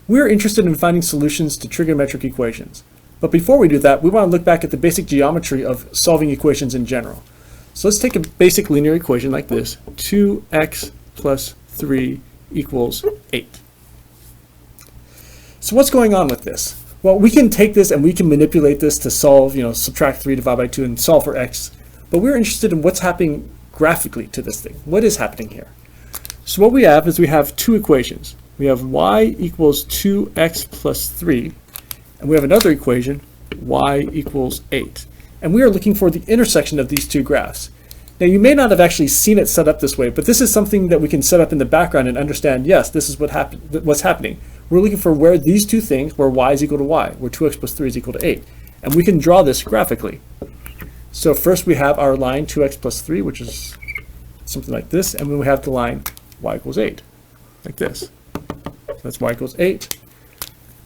We're interested in finding solutions to trigonometric equations. But before we do that, we want to look back at the basic geometry of solving equations in general. So let's take a basic linear equation like this. 2x plus 3 equals 8. So what's going on with this? Well, we can take this and we can manipulate this to solve, subtract 3, divide by 2, and solve for x. But we're interested in what's happening graphically to this thing. What is happening here? So what we have is we have two equations. We have y equals 2x plus 3, and we have another equation, y equals 8. And we are looking for the intersection of these two graphs. Now you may not have actually seen it set up this way, but this is something that we can set up in the background and understand, yes, this is what's happening. We're looking for where these two things, where y is equal to y, where 2x plus 3 is equal to 8. And we can draw this graphically. So first we have our line 2x plus 3, which is something like this, and then we have the line y equals 8, like this. So that's y equals 8.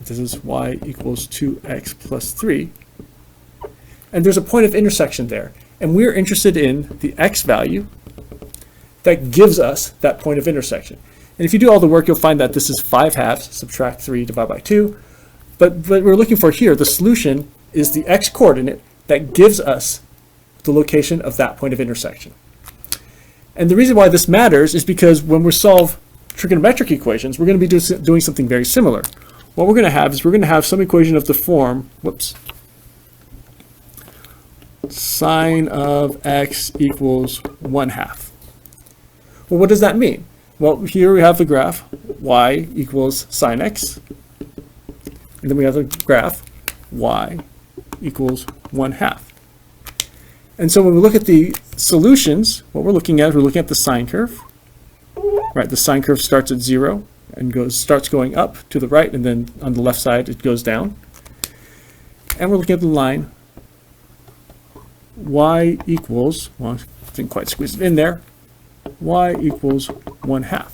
This is y equals 2x plus 3. And there's a point of intersection there. And we're interested in the x value that gives us that point of intersection. And if you do all the work, you'll find that this is 5/2, subtract 3, divide by 2. But what we're looking for here, the solution is the x coordinate that gives us the location of that point of intersection. And the reason why this matters is because when we solve trigonometric equations, we're going to be doing something very similar. What we're going to have is we're going to have some equation of the form, sine of x equals 1/2. Well, what does that mean? Well, here we have the graph y equals sine x, and then we have the graph y equals 1/2. And so when we look at the solutions, what we're looking at the sine curve. Right, the sine curve starts at 0 and starts going up to the right, and then on the left side it goes down. And we're looking at the line y equals, well, I didn't quite squeeze it in there, y equals 1/2.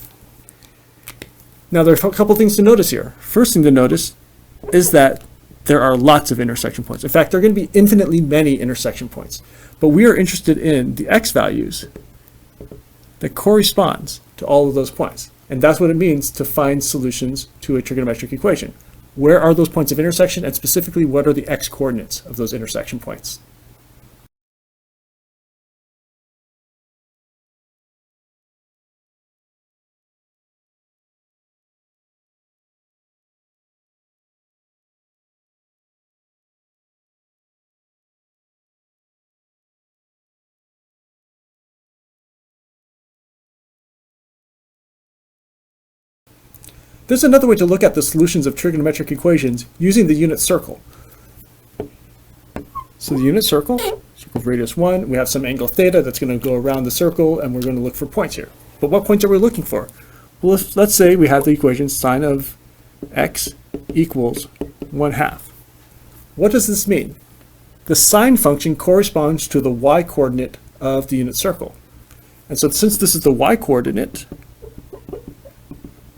Now there are a couple things to notice here. First thing to notice is that there are lots of intersection points. In fact, there are going to be infinitely many intersection points. But we are interested in the x values that corresponds to all of those points. And that's what it means to find solutions to a trigonometric equation. Where are those points of intersection, and specifically what are the x coordinates of those intersection points? There's another way to look at the solutions of trigonometric equations using the unit circle. So the unit circle of radius 1, we have some angle theta that's going to go around the circle, and we're going to look for points here. But what points are we looking for? Well, let's say we have the equation sine of x equals 1/2. What does this mean? The sine function corresponds to the y coordinate of the unit circle. And so since this is the y coordinate,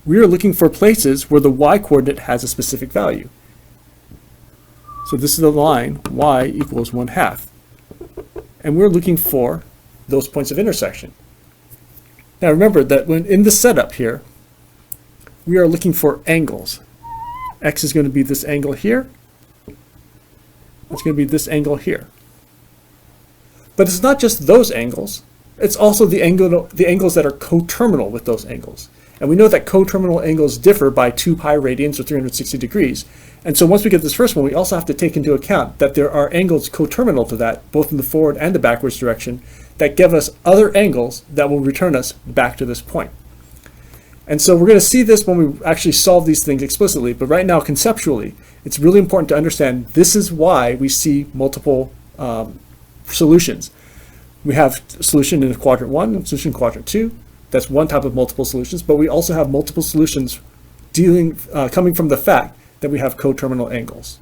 we are looking for places where the y coordinate has a specific value. So this is the line y equals 1/2. And we're looking for those points of intersection. Now remember that when in the setup here, we are looking for angles. X is going to be this angle here. It's going to be this angle here. But it's not just those angles. It's also the angles that are coterminal with those angles. And we know that coterminal angles differ by 2 pi radians or 360 degrees. And so once we get this first one, we also have to take into account that there are angles coterminal to that, both in the forward and the backwards direction, that give us other angles that will return us back to this point. And so we're going to see this when we actually solve these things explicitly. But right now, conceptually, it's really important to understand this is why we see multiple solutions. We have a solution in quadrant 1 and solution in quadrant 2. That's one type of multiple solutions, but we also have multiple solutions coming from the fact that we have coterminal angles.